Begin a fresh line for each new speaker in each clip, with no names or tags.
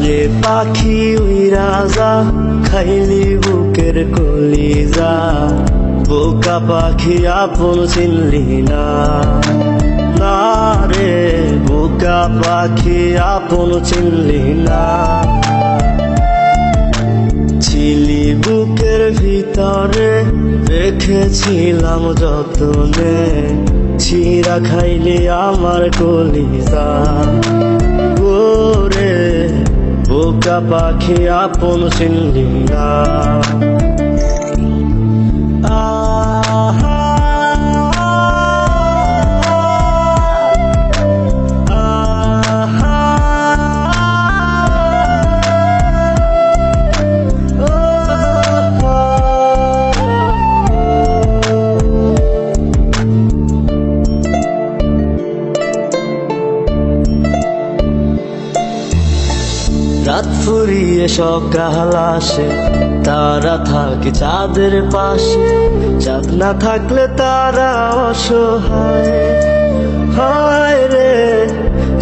আরে পাখি উইরা যা খাইলি বুকের কলিজা, বোকা পাখি আপন চিনলি না, না রে বোকা পাখি আপন চিনলি না। ছিলি বুকের ভিতরে রেখেছিলাম যতনে, ছিঁড়া খাইলি আমার কলিজা। ওরে বোকা পাখি আপন চিনলি না। রাত ফুরিয়ে সকাল আসে, তারা থাকে চাঁদের পাশে, চাঁদ না থাকলে তারা অসহায়। হায় রে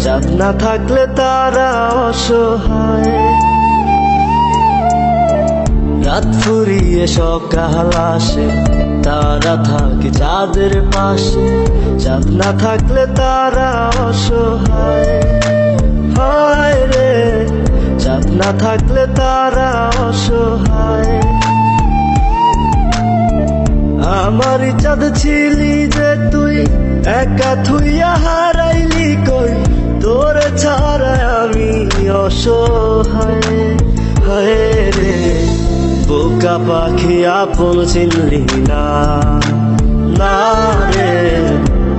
চাঁদ না থাকলে তারা অসহায়। রাত ফুরিয়ে সকাল আসে, তারা থাকে চাঁদের পাশে, চাঁদ না থাকলে তারা অসহায়। হায় রে চাঁদ না থাকলে তারা অসহায়। আমার চাঁদ ছিলি যে তুই, একা থুইয়া হারাইলি কই, তোর ছাড়া আমি অসহায়। হায় রে বোকা পাখি আপন চিনলি না, না রে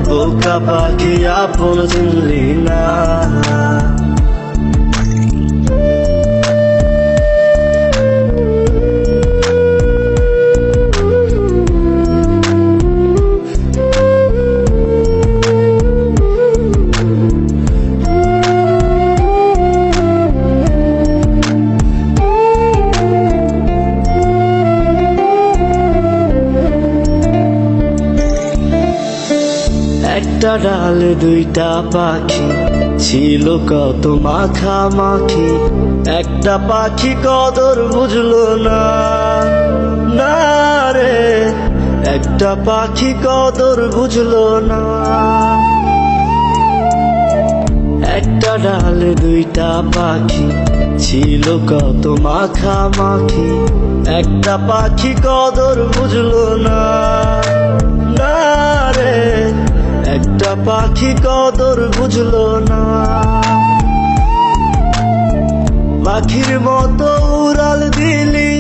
বোকা পাখি আপন চিনলি না। একটা ডালে দুইটা পাখি ছিল কত মাখামাখি, একটা পাখি কদর বুঝলো না, না রে একটা পাখি কদর বুঝলো না। একটা ডালে দুইটা পাখি ছিল কত মাখামাখি, একটা পাখি কদর বুঝলো না, না রে একটা পাখি কদর বুঝলো না। পাখির মতো উড়াল দিলি,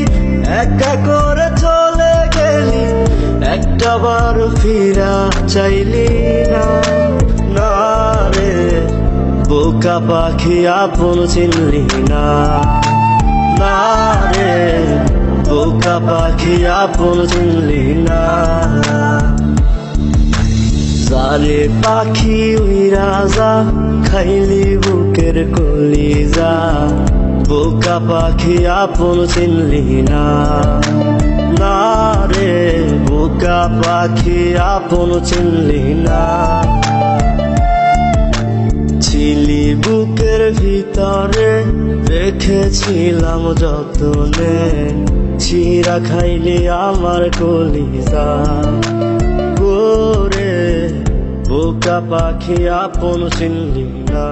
একা করে চলে গেলি, একটা বার ফিরা চাইলি না, না রে বোকা পাখি আপন চিনলি না, না রে বোকা পাখি আপন চিনলি না। আরে পাখি উইরা যা খাইলি বুকের কলিজা, বোকা পাখি আপন চিনলি না, না রে বোকা পাখি আপন চিনলি না। ছিলি বুকের ভিতরে রেখেছিলাম যতনে, ছিঁড়া খাইলি আমার কলিজা। ওরে বোকা পাখি আপন চিনলি না।